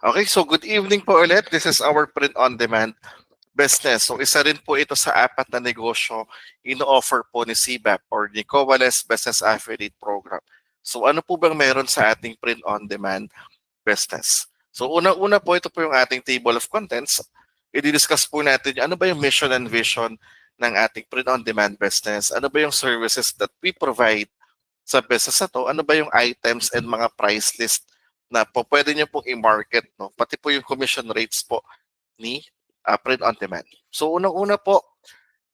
Okay, so good evening po ulit. This is our print-on-demand business. So isa rin po ito sa apat na negosyo ino-offer po ni CBAP or ni Covales Business Affiliate Program. So ano po bang meron sa ating print-on-demand business? So una-una po, ito po yung ating table of contents. I-discuss po natin ano ba yung mission and vision ng ating print-on-demand business. Ano ba yung services that we provide sa business na to, ano ba yung items and mga price list na po pwede nyo pong i-market, no? Pati po yung commission rates po ni print on demand. So unang-una po,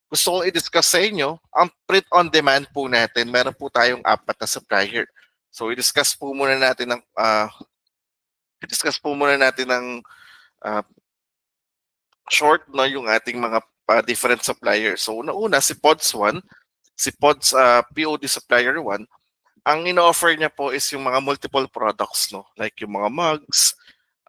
gusto kong i-discuss sa inyo, ang print on demand po natin, meron po tayong apat na supplier. So i-discuss po muna natin ng uh, short no yung ating mga different suppliers. So una-una si Pods 1, si Pods POD supplier 1. Ang ino-offer niya po is yung mga multiple products, no? Like yung mga mugs,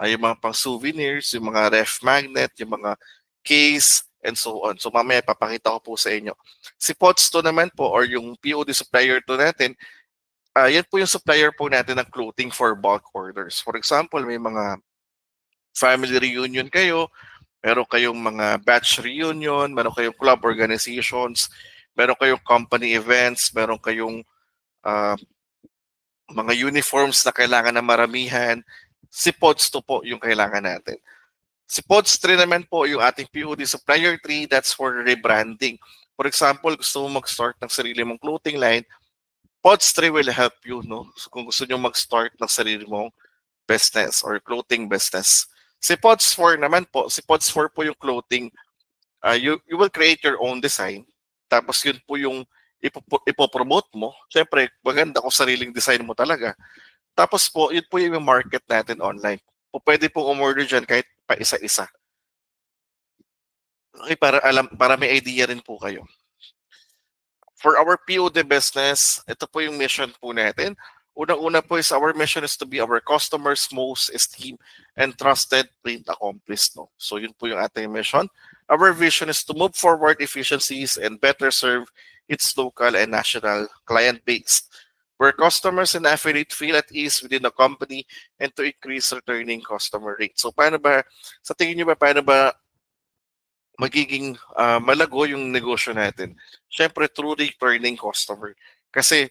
yung mga pang souvenirs, yung mga ref magnet, yung mga case, and so on. So mamaya papakita ko po sa inyo. Si Pods to naman po, or yung POD supplier to natin, yan po yung supplier po natin ng clothing for bulk orders. For example, may mga family reunion kayo, meron kayong mga batch reunion, meron kayong club organizations, meron kayong company events, meron kayong uh, mga uniforms na kailangan na maramihan, si Pods 2 po yung kailangan natin. Si Pods 3 naman po yung ating POD supplier 3, that's for rebranding. For example, gusto mo mag-start ng sarili mong clothing line, Pods 3 will help you, no? So kung gusto nyo mag-start ng sarili mong business or clothing business. Si Pods 4 naman po, si Pods 4 po yung clothing, you will create your own design. Tapos yun po yung ipopromote mo. Siyempre, maganda kung sariling design mo talaga. Tapos po, yun po yung market natin online. O pwede po umorder dyan kahit pa isa-isa. Okay, para may idea rin po kayo. For our POD business, ito po yung mission po natin. Unang-una po is our mission is to be our customers' most esteemed and trusted print accomplice. No? So yun po yung ating mission. Our vision is to move forward efficiencies and better serve its local and national client base, where customers and affiliate feel at ease within the company and to increase returning customer rate. So paano ba, sa tingin nyo ba, paano ba magiging malago yung negosyo natin? Siyempre, through returning customer. Kasi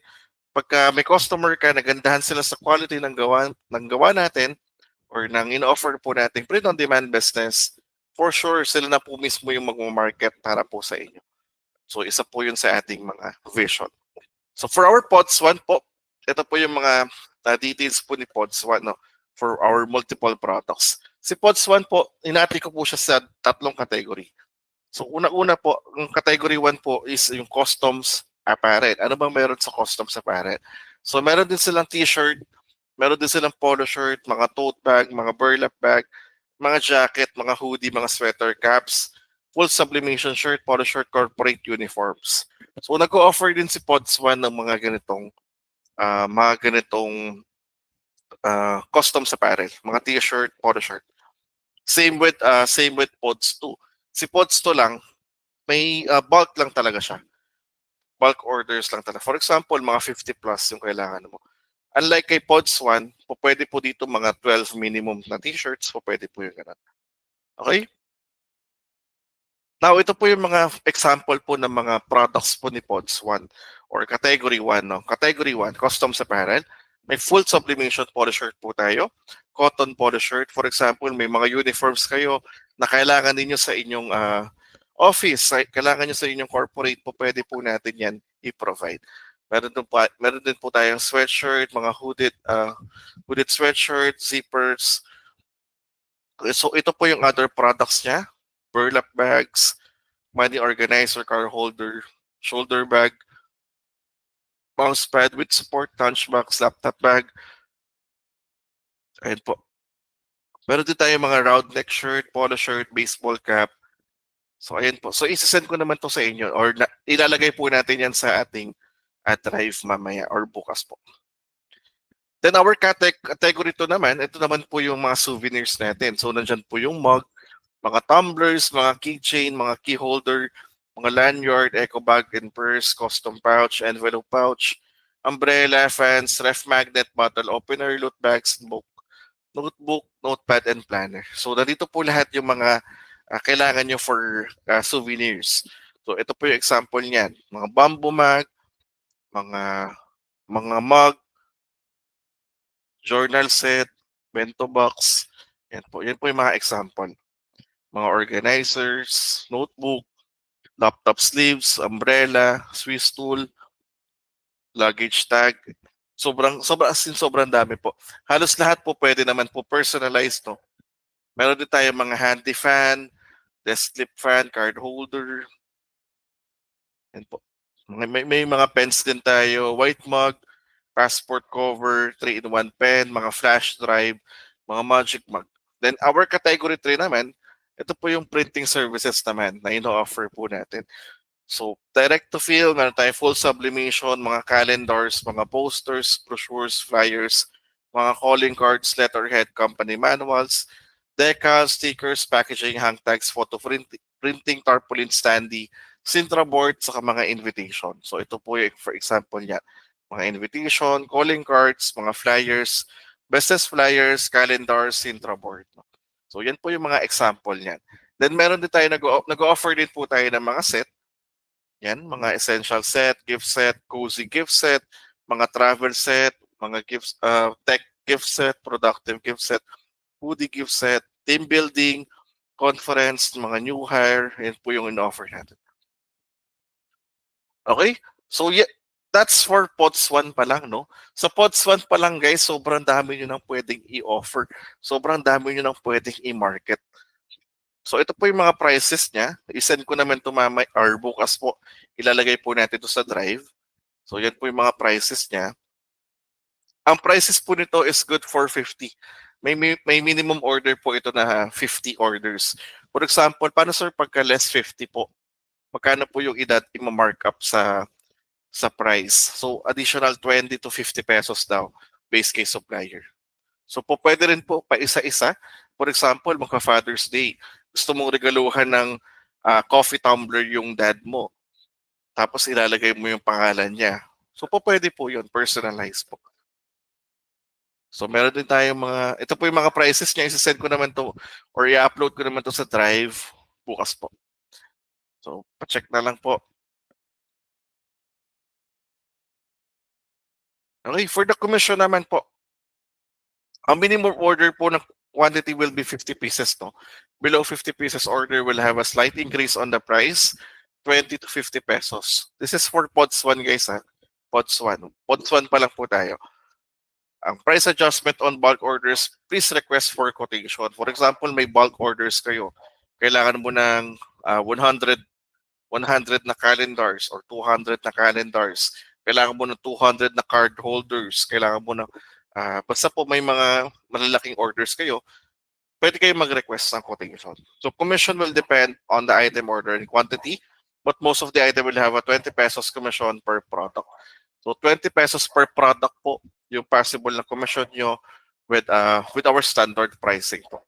pagka may customer ka, nagandahan sila sa quality ng gawa natin or ng in-offer po natin print-on-demand business, for sure, sila na po mismo yung mag-market para po sa inyo. So, isa po yun sa ating mga vision. So, for our Pods 1 po, ito po yung mga details po ni Pods 1, no, for our multiple products. Si Pods 1 po, inati ko po siya sa tatlong category. So, una-una po, yung category 1 po is yung customs apparel. Ano bang meron sa customs apparel? So, meron din silang t-shirt, meron din silang polo shirt, mga tote bag, mga burlap bag, mga jacket, mga hoodie, mga sweater caps, full sublimation shirt, polo shirt, corporate uniforms. So nag-o-offer din si Pods 1 ng customs apparel, mga t-shirt, polo shirt. Same with Pods 2. Si Pods 2 lang, may bulk lang talaga siya. Bulk orders lang talaga. For example, mga 50 plus yung kailangan mo. Unlike kay Pods 1, pwede po dito mga 12 minimum na t-shirts, pwede po yung ganun. Okay? Now, ito po yung mga example po ng mga products po ni Pods 1 or Category 1. No? Category 1, customs apparel. May full sublimation polo shirt po tayo. Cotton polo shirt. For example, may mga uniforms kayo na kailangan ninyo sa inyong office. Kailangan nyo sa inyong corporate po, pwede po natin yan i-provide. Meron din po tayong sweatshirt, mga hooded sweatshirt, zippers. So ito po yung other products niya. Burlap bags, money organizer, car holder, shoulder bag, mouse pad with support, lunchbox, laptop bag. Ayan po. Meron din tayo mga round neck shirt, polo shirt, baseball cap. So ayan po. So isasend ko naman to sa inyo or ilalagay po natin yan sa ating drive mamaya or bukas po. Then our category to naman, ito naman po yung mga souvenirs natin. So nandyan po yung mug, mga tumblers, mga keychain, mga key holder, mga lanyard, eco bag and purse, custom pouch, envelope pouch, umbrella, fans, ref magnet, bottle opener, loot bags, notebook, notepad, and planner. So, nandito po lahat yung mga kailangan nyo for souvenirs. So, ito po yung example niyan. Mga bamboo mug, mga mug, journal set, bento box. Yan po yung mga example. Mga organizers, notebook, laptop sleeves, umbrella, Swiss tool, luggage tag. Sobrang dami po. Halos lahat po pwede naman po personalized, no? Meron din tayo mga handy fan, desk clip fan, card holder. Yan po. May mga pens din tayo, white mug, passport cover, 3-in-1 pen, mga flash drive, mga magic mug. Then our category 3 naman, ito po yung printing services naman na ino-offer po natin. So, direct to fill, meron tayong full sublimation, mga calendars, mga posters, brochures, flyers, mga calling cards, letterhead, company manuals, decals, stickers, packaging, hang tags, photo printing, tarpaulin, standee, Sintra board, saka mga invitation. So, ito po yung, for example niya, mga invitation, calling cards, mga flyers, business flyers, calendars, Sintra board. So, yan po yung mga example niyan. Then, meron din tayo, nag-offer din po tayo ng mga set. Yan, mga essential set, gift set, cozy gift set, mga travel set, mga gifts, tech gift set, productive gift set, foodie gift set, team building, conference, mga new hire, yan po yung in-offer natin. Okay? So, yeah, that's for POTS 1 pa lang, no? Sa POTS 1 pa lang, guys, sobrang dami nyo nang pwedeng i-offer. Sobrang dami nyo nang pwedeng i-market. So, ito po yung mga prices niya. I-send ko naman ito mamay, or bukas po. Ilalagay po natin ito sa drive. So, yan po yung mga prices niya. Ang prices po nito is good for 50. May minimum order po ito na 50 orders. For example, paano sir pagka less 50 po? Magkano po yung i-markup sa price? So additional 20 to 50 pesos daw base case supplier. So po pwede rin po pa isa-isa. For example, magka Father's Day. Gusto mong regaluhan ng coffee tumbler yung dad mo. Tapos ilalagay mo yung pangalan niya. So po pwede po yun, personalized po. So meron din tayong ito po yung mga prices niya, isi-send ko naman to or i-upload ko naman to sa drive bukas po. So pa-check na lang po. Okay, for the commission naman po, ang minimum order po ng quantity will be 50 pieces, no? Below 50 pieces order will have a slight increase on the price, 20 to 50 pesos. This is for POTS 1 guys, ha? POTS 1. POTS 1 pa lang po tayo. Ang price adjustment on bulk orders, please request for quotation. For example, may bulk orders kayo. Kailangan mo ng 100 na calendars or 200 na calendars. Kailangan mo ng 200 na card holders. Kailangan mo ng basta po may mga malalaking orders kayo, pwede kayo mag-request ng quotation. So commission will depend on the item order and quantity, but most of the item will have a 20 pesos commission per product. So 20 pesos per product po yung possible na commission nyo with our standard pricing po.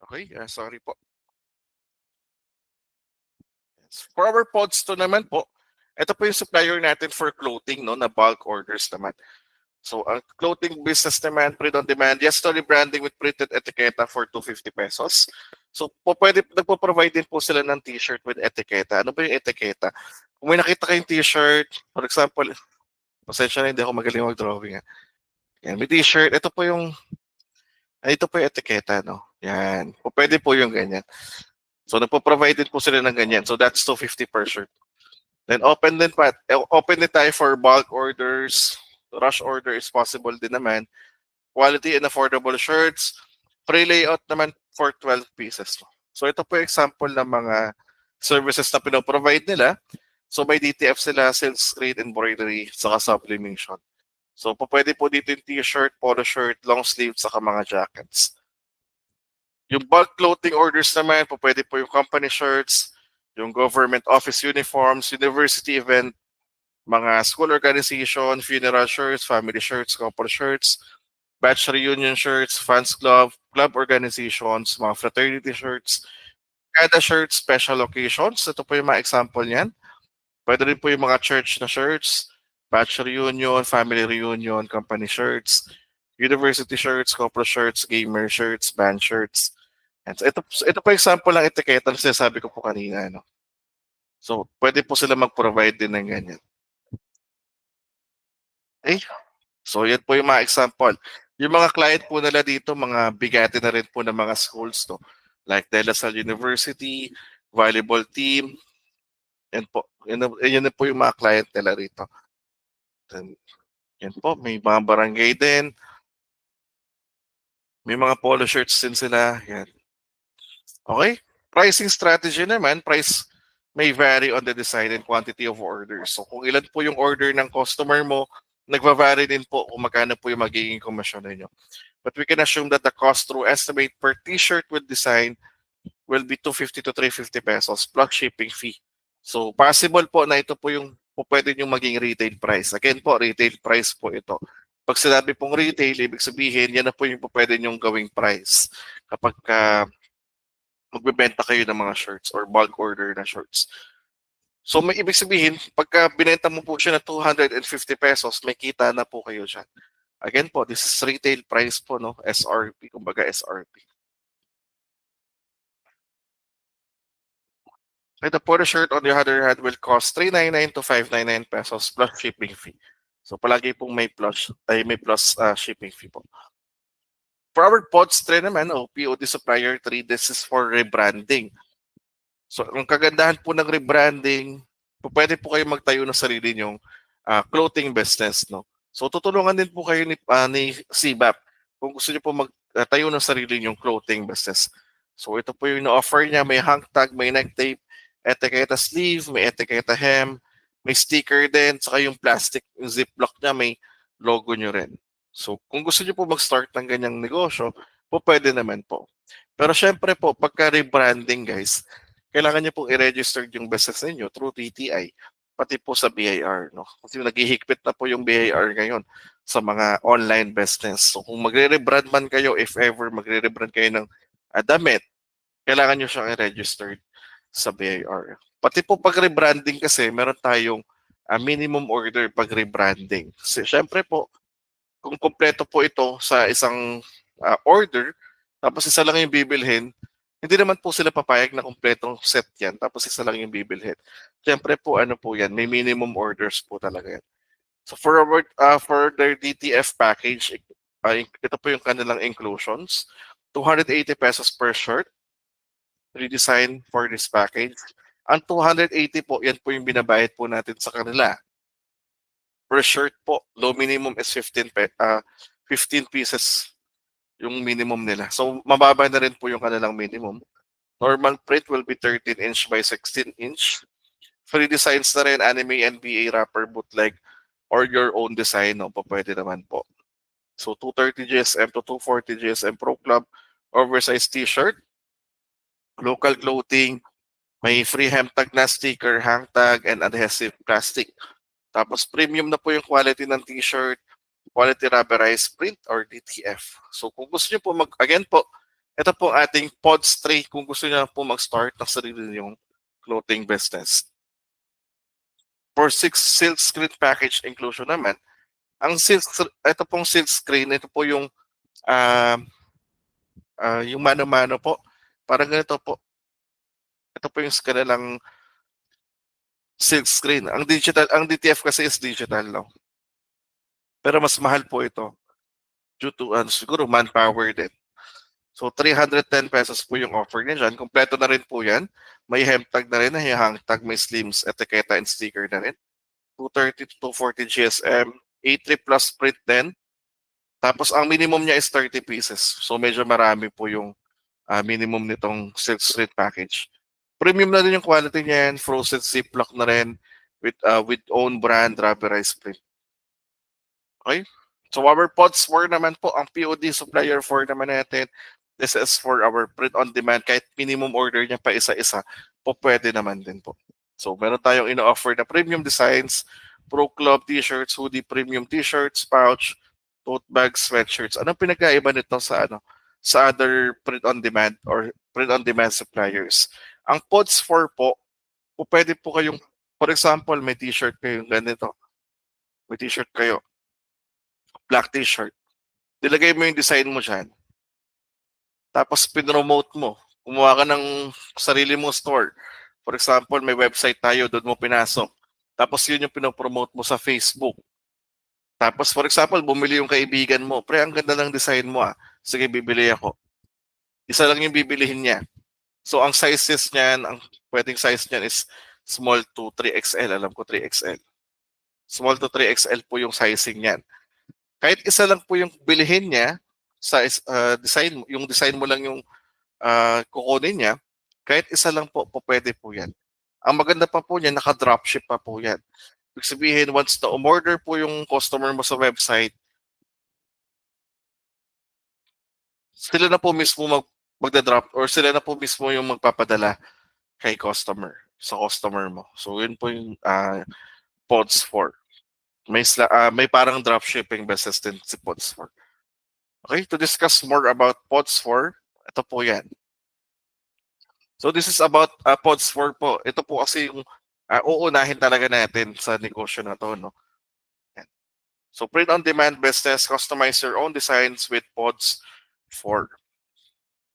Okay, sorry po. For our pods to naman po, ito po yung supplier natin for clothing, no, na bulk orders naman. So, ang clothing business naman, print on demand, yes, story branding with printed etiketa for 250 pesos. So, nagpo-provide din po sila ng t-shirt with etiketa. Ano ba yung etiketa? Kung may nakita kayong t-shirt, for example, pasensya na hindi ako magaling mag-drawing. Yan, may t-shirt, ito po yung etiketa, no? Yan. Pwede po yung ganyan. So, nagpo-provide din po sila ng ganyan. So, that's 250 per shirt. Then open din tayo for bulk orders. Rush order is possible din naman. Quality and affordable shirts. Pre-layout naman for 12 pieces. So ito po yung example ng mga services na pinoprovide nila. So may DTF sila, sales rate, embroidery, saka sublimation. So pupuwede po dito yung t-shirt, polo shirt, long sleeve, saka mga jackets. Yung bulk clothing orders naman, pupuwede po yung company shirts, yung government office uniforms, university event, mga school organization, funeral shirts, family shirts, couple shirts, batch reunion shirts, fans club, club organizations, mga fraternity shirts, kada shirt, special occasions. Ito po yung mga example niyan. Pwede rin po yung mga church na shirts, batch reunion, family reunion, company shirts, university shirts, couple shirts, gamer shirts, band shirts. And so ito po example ng etiketa na sinasabi ko po kanina. No? So, pwede po sila mag-provide din ng ganyan. Okay? So, yan po yung mga example. Yung mga client po nila dito, mga bigati na rin po ng mga schools. No? Like De La Salle University, volleyball team. Yan po. Yan na po yung mga client nila rito. Then, yan po, may mga barangay din. May mga polo shirts din sila. Yan. Okay? Pricing strategy naman, price may vary on the design and quantity of orders. So kung ilan po yung order ng customer mo, nagva-vary din po kung magkano po yung magiging komisyon ninyo. But we can assume that the cost through estimate per t-shirt with design will be 250 to 350 pesos plus shipping fee. So possible po na ito po yung po pwede yung maging retail price. Again po, retail price po ito. Pag sinabi pong retail, ibig sabihin, yan na po yung po pwede yung gawing price kapag magbebenta kayo ng mga shirts or bulk order na shirts. So may ibig sabihin, pagka binenta mo po siya na 250 pesos, may kita na po kayo dyan. Again po, this is retail price po, no? SRP, kumbaga SRP. Okay, the polo shirt on the other hand will cost 399 to 599 pesos plus shipping fee. So palagi pong may plus shipping fee po. For our pods tray naman, POD supplier 3, this is for rebranding. So, ang kagandahan po ng rebranding, pwede po kayo magtayo ng sarili nyong clothing business, no? So, tutulungan din po kayo ni CBAP kung gusto niyo po magtayo ng sarili nyong clothing business. So, ito po yung na-offer niya. May hang tag, may neck tape, etiketa sleeve, may etiketa hem, may sticker din, saka yung plastic, yung ziplock niya, may logo nyo rin. So, kung gusto niyo po mag-start ng ganyang negosyo, po pwede naman po. Pero syempre po, pagka rebranding guys, kailangan niyo pong i-register yung business ninyo through TTI, pati po sa BIR. No? Kasi naghihigpit na po yung BIR ngayon sa mga online business. So kung magre-rebrand man kayo, if ever magre-rebrand kayo ng damit, kailangan nyo siyang i-register sa BIR. Pati po pag rebranding kasi, meron tayong minimum order pag rebranding. Kasi syempre po, kung kompleto po ito sa isang order, tapos isa lang yung bibilhin, hindi naman po sila papayag na kompletong set yan, tapos isa lang yung bibilhin. Siyempre po, ano po yan, may minimum orders po talaga yan. So for their DTF package, ito po yung kanilang inclusions. 280 pesos per shirt, redesign for this package. Ang 280 po, yan po yung binabayad po natin sa kanila. Per shirt po, low minimum is 15 pieces yung minimum nila. So, mababa na rin po yung kanilang minimum. Normal print will be 13 inch by 16 inch. Free designs na rin, anime, NBA, rapper, bootleg, or your own design, no? Pwede naman po. So, 230 GSM to 240 GSM Pro Club, oversized t-shirt, local clothing, may free hem tag na sticker, hang tag, and adhesive plastic. Tapos, premium na po yung quality ng t-shirt, quality rubberized print or DTF. So kung gusto niyo po again po, ito po ating pods tray kung gusto niyo po mag-start ng sarili niyong clothing business. For 6 silk screen package inclusion naman, ito pong silk screen, ito po yung mano-mano po. Parang ganito po. Ito po yung kanilang silk screen. Ang DTF kasi is digital, no? Pero mas mahal po ito due to siguro manpower din. So 310 pesos po yung offer niya dyan. Kompleto na rin po yan. May hem tag na rin, may hang tag, may slims, etiketa, and sticker na rin. 230 to 240 GSM, A3 plus print din. Tapos ang minimum niya is 30 pieces. So medyo marami po yung minimum nitong silk street package. Premium na din yung quality niya yan. Frozen ziplock na rin with own brand rubberized print. Okay? So our PODS 4 naman po, ang POD supplier 4 naman natin, this is for our print on demand. Kahit minimum order niya pa isa-isa, po pwede naman din po. So meron tayong ino-offer na premium designs, Pro Club t-shirts, hoodie, premium t-shirts, pouch, tote bags, sweatshirts. Anong pinagkaiba nito sa sa other print on demand or print on demand suppliers? Ang PODS 4 po, pwede po kayong, for example, may t-shirt kayo ganito. May t-shirt kayo, black t-shirt. Nilagay mo yung design mo dyan. Tapos pinromote mo. Kumuha ka ng sarili mong store. For example, may website tayo, doon mo pinasok. Tapos yun yung pinopromote mo sa Facebook. Tapos for example, bumili yung kaibigan mo. Pre, ang ganda ng design mo ah. Sige, bibili ako. Isa lang yung bibilihin niya. So ang sizes niyan, ang pwedeng size niyan is small to 3XL. Alam ko 3XL. Small to 3XL po yung sizing niyan. Kahit isa lang po yung bilihin niya, size, design, yung design mo lang yung kukunin niya, kahit isa lang po, pwede po yan. Ang maganda pa po niya, naka-dropship pa po yan. Ibig sabihin, once na umorder po yung customer mo sa website, sila na po mismo magda-drop or sila na po mismo yung magpapadala kay customer, sa customer mo. So, yun po yung PODS 4. May parang dropshipping business din si PODS 4. Okay, to discuss more about PODS 4, ito po yan. So this is about PODS 4 po. Ito po kasi yung uunahin talaga natin sa negosyo na to, no? Yan. So print on demand business, customize your own designs with PODS 4.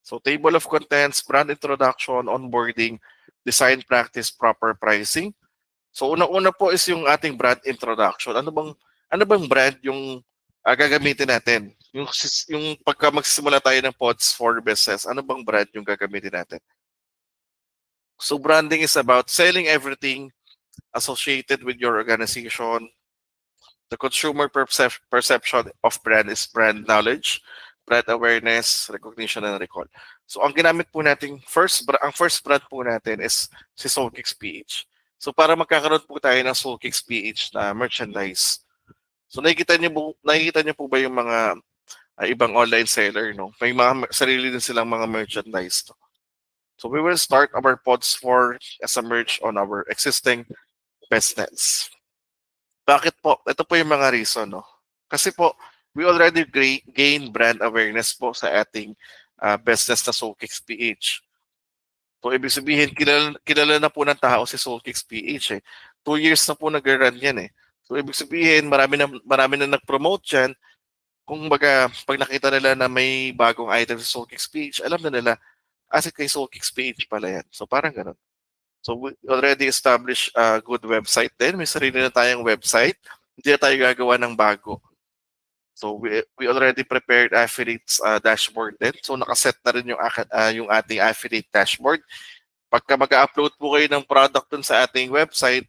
So table of contents, brand introduction, onboarding, design practice, proper pricing. So una-una po is yung ating brand introduction. Ano bang brand yung gagamitin natin? Yung pagka magsisimula tayo ng PODS 4 business, ano bang brand yung gagamitin natin? So branding is about selling everything associated with your organization. The consumer perception of brand is brand knowledge, brand awareness, recognition, and recall. So ang ginamit po natin, ang first brand po natin is si Soulkicks PH. So para magkakaroon po tayo ng Soulkicks PH na merchandise. So nakikita niyo po ba yung mga ibang online seller, no? May mga sarili din silang mga merchandise. No? So we will start our PODS 4 as a merge on our existing business. Bakit po? Ito po yung mga reason, no? Kasi po, we already gain brand awareness po sa ating business na Soulkicks PH. So ibig sabihin, kilala na po ng tao si Soulkicks PH eh. 2 years na po nag-run yan eh. So ibig sabihin, marami na nag-promote dyan. Kung baga, pag nakita nila na may bagong item sa Soulkicks PH, alam na nila, kay Soulkicks PH pala yan. So parang ganun. So we already established a good website din. May sarili na tayong website. Hindi na tayo gagawa ng bago. So we already prepared affiliates dashboard din. So nakaset na rin yung ating affiliate dashboard. Pagka mag-upload po kayo ng product dun sa ating website,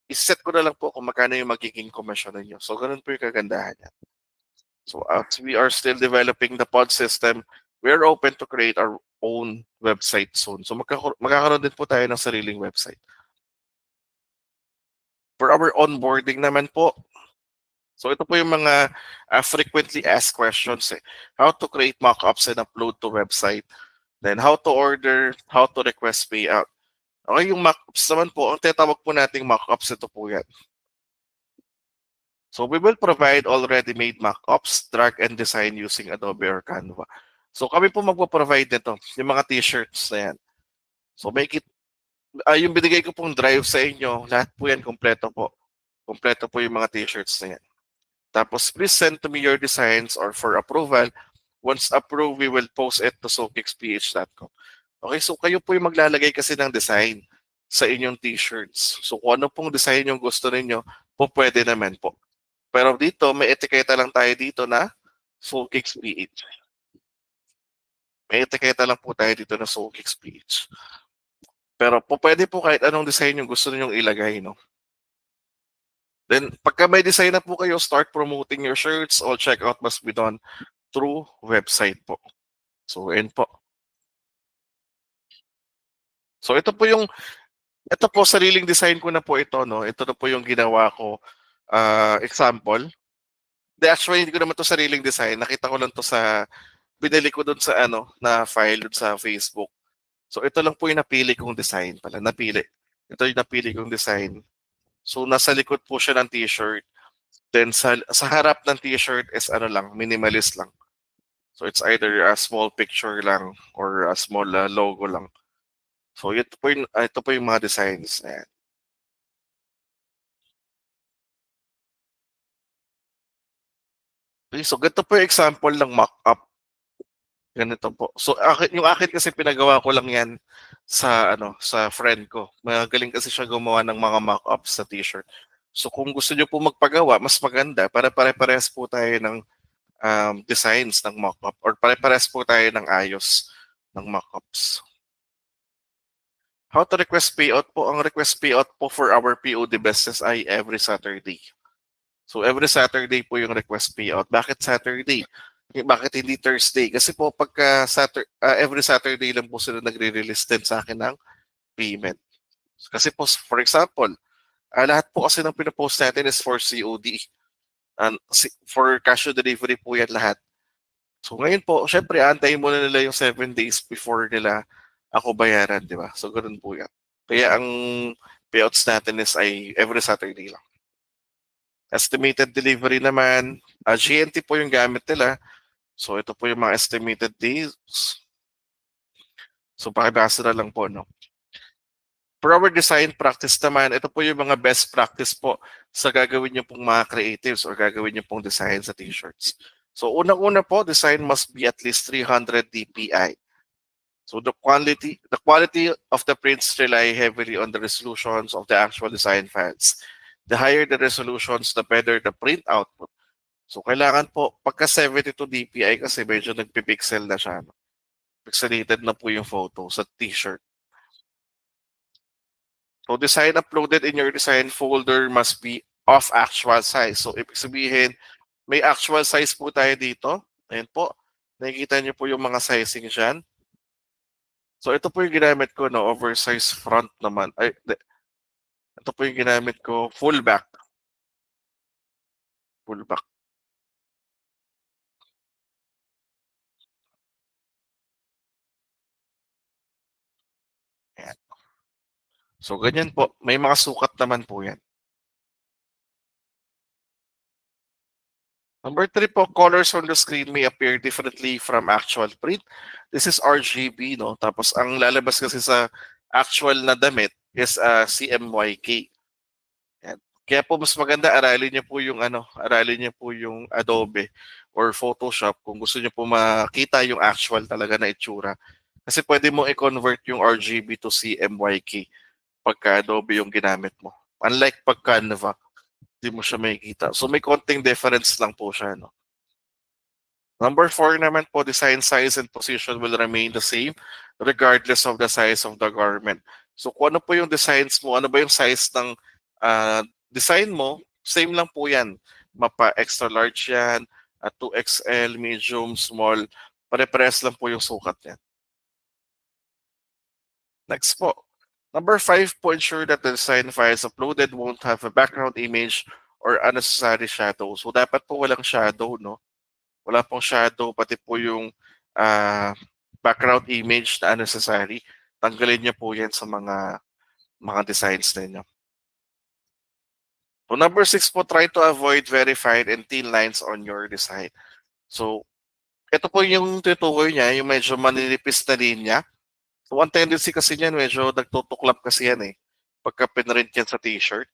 iset ko na lang po kung magkano yung magiging commission ninyo. So ganun po yung kagandahan niya. So as we are still developing the pod system, we're open to create our own website soon. So magkakaroon din po tayo ng sariling website. For our onboarding naman po, so ito po yung mga frequently asked questions. How to create mockups and upload to website. Then how to order, how to request payout. Okay, yung mockups naman po, ang tinatawag po nating mockups, ito po yan. So we will provide already made mockups, drag and design using Adobe or Canva. So kami po magpo-provide nito, yung mga t-shirts na yan. So yung binigay ko pong drive sa inyo, lahat po yan kompleto po. Kompleto po yung mga t-shirts na yan. Tapos please send to me your designs or for approval. Once approved, we will post it to soulkicksph.com. Okay, so kayo po yung maglalagay kasi ng design sa inyong t-shirts. So kung ano pong design yung gusto ninyo, po pwede naman po. Pero dito, may etiketa lang tayo dito na Soulkicks PH. May etiketa lang po tayo dito na Soulkicks PH. Pero po pwede po kahit anong design yung gusto ninyong ilagay, no? Then, pagka may design na po kayo, start promoting your shirts. All checkout must be done through website po. So, yun po. So, ito po, sariling design ko na po ito, no? Ito na po yung ginawa ko example. Actually hindi ko naman 'to sariling design, nakita ko lang 'to sa binili ko dun sa ano, na file dun sa Facebook. So ito lang po yung napili kong design pala, napili. Ito yung napili kong design. So nasa likod po siya ng t-shirt, then sa harap ng t-shirt is ano lang, minimalist lang. So it's either a small picture lang or a small, logo lang. So ito po yung mga designs, ayan. Okey, so ganito po yung example ng mock-up, ganito po. So yung akin kasi pinagawa ko lang 'yan sa ano, sa friend ko. Magaling kasi siya gumawa ng mga mock-ups sa t-shirt. So kung gusto niyo po magpagawa, mas maganda para pare-parehas po tayo ng, designs ng mock-up or pare-parehas po tayo ng ayos ng mock-ups. How to request payout po? Ang request payout po for our POD business ay every Saturday. So every Saturday po yung request payout. Bakit Saturday? Bakit hindi Thursday? Kasi po pagka every Saturday lang po sila nagre-release din sa akin ng payment. Kasi po, for example, lahat po kasi ng pinopost natin is for COD. For cash on delivery po yan lahat. So ngayon po, syempre antayin muna nila yung 7 days before nila ako bayaran, di ba? So ganun po yan. Kaya ang payouts natin is ay every Saturday lang. Estimated delivery naman, GNT po yung gamit nila. So ito po yung mga estimated days. So pakibasa na lang po, no? For our design practice naman, ito po yung mga best practice po sa gagawin niyo pong mga creatives or gagawin niyo pong design sa t-shirts. So unang-una po, design must be at least 300 dpi. So the quality of the prints rely heavily on the resolutions of the actual design files. The higher the resolutions, the better the print output. So kailangan po, pagka 72 dpi kasi medyo nagpipixel na siya. No? Pixelated na po yung photo sa t-shirt. So design uploaded in your design folder must be of actual size. So ibig sabihin, may actual size po tayo dito. Ayan po. Nakikita niyo po yung mga sizing dyan. So ito po yung ginamit ko, no, oversize front naman. Ito po yung ginamit ko, full back. Full back. Ayan. So ganyan po. May mga sukat naman po yan. Number 3 po, colors on the screen may appear differently from actual print. This is RGB, no? Tapos ang lalabas kasi sa actual na damit is CMYK. Yan. Kaya po mas maganda aralin niyo po yung ano, aralin niyo po yung Adobe or Photoshop kung gusto niyo po makita yung actual talaga na itsura. Kasi pwede mo i-convert yung RGB to CMYK pagka Adobe yung ginamit mo. Unlike pag Canva, hindi mo siya makikita. So may konting difference lang po siya, no? Number 4 naman po, design size and position will remain the same regardless of the size of the garment. So kung ano po yung designs mo, ano ba yung size ng design mo, same lang po yan. Mapa extra large yan, 2XL, medium, small, pare-parehas lang po yung sukat niyan. Next po. Number 5 po, ensure that the design files uploaded won't have a background image or unnecessary shadow. So dapat po walang shadow, no? Wala pong shadow, pati po yung background image na unnecessary. Tanggalin niyo po yan sa mga designs ninyo. So number 6 po, try to avoid verified and thin lines on your design. So ito po yung tutukoy niya, yung medyo maninipis na linya. So ang tendency kasi niyan, medyo nagtutuklap kasi yan eh. Pagka pinrint yan sa t-shirt.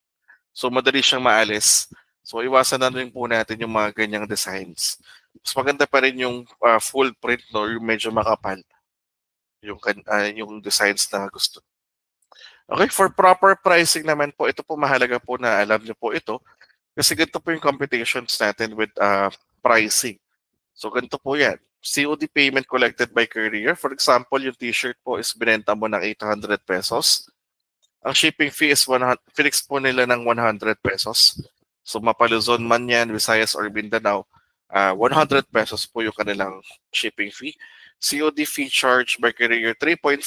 So madali siyang maalis. So iwasan na rin po natin yung mga ganyang designs. Mas maganda pa rin yung full print, no, yung medyo makapal yung designs na gusto. Okay, for proper pricing naman po, ito po mahalaga po na alam niyo po ito kasi ganito po yung competitions natin with pricing. So ganito po yan. COD payment collected by courier. For example, yung t-shirt po is binenta mo ng 800 pesos. Ang shipping fee is fix po nila ng 100 pesos. So mapaluzon man yan, Visayas or Mindanao, 100 pesos po yung kanilang shipping fee. COD fee charge by courier 3.5%.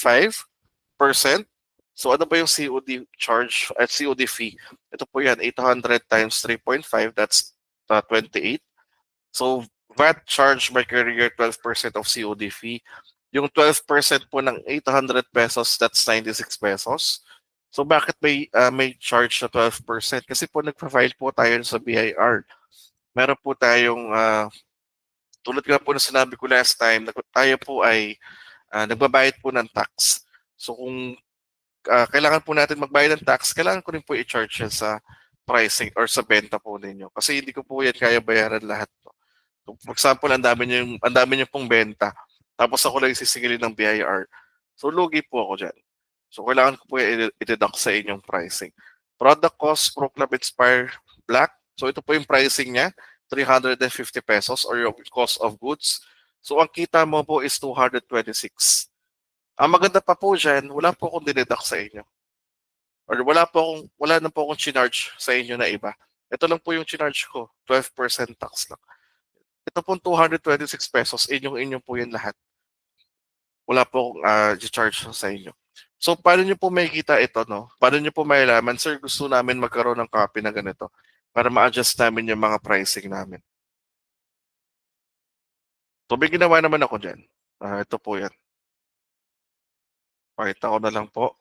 So ano ba yung COD charge at COD fee? Ito po yan, 800 times 3.5, that's 28. So, VAT charge by courier 12% of COD fee. Yung 12% po ng 800 pesos, that's 96 pesos. So bakit may charge na 12%? Kasi po nagpa-file po tayo sa BIR. Meron po tayong tulad nga po na sinabi ko last time, tayo po ay nagbabayad po ng tax. So kung kailangan po natin magbayad ng tax, kailangan ko rin po i-charge yan sa pricing or sa benta po ninyo. Kasi hindi ko po yan kaya bayaran lahat. So, for example, ang dami niyo pong benta. Tapos ako lang sisingilin ng BIR. So lugi po ako dyan. So kailangan ko po i-deduct sa inyong pricing. Product cost, Proclam Inspire Black. So ito po yung pricing niya, 350 pesos or yung cost of goods. So ang kita mo po is 226. Ang maganda pa po dyan, wala po akong dineduct sa inyo. Or wala na po akong chinarge sa inyo na iba. Ito lang po yung chinarge ko, 12% tax lang. Ito pong 226 pesos, inyong po yan lahat. Wala po akong charge sa inyo. So, paano nyo po makikita ito, no? Paano nyo po mailaman, sir, gusto namin magkaroon ng copy na ganito para ma-adjust namin yung mga pricing namin. So, may ginawa naman ako dyan. Ito po yan. Pakita ko na lang po.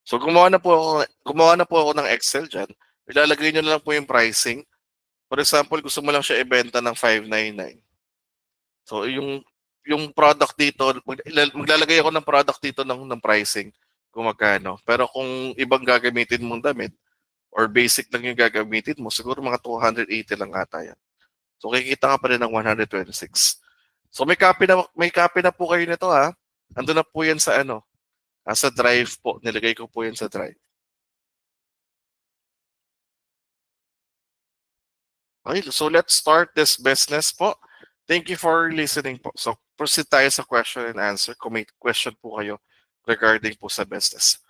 So, gumawa na po ako ng Excel dyan. Ilalagay nyo na lang po yung pricing. For example, gusto mo lang siya ibenta ng 599. So, yung product dito, maglalagay ako ng product dito ng pricing kung magkano. Pero kung ibang gagamitin mong damit or basic lang yung gagamitin mo, siguro mga 280 lang ata yan. So, kikita ka pa rin ng 126. So, may copy na po kayo nito ha. Ando na po yan sa sa drive po. Nilagay ko po yan sa drive. Okay, so let's start this business po. Thank you for listening po. So, proceed tayo sa question and answer kung may question po kayo regarding po sa business.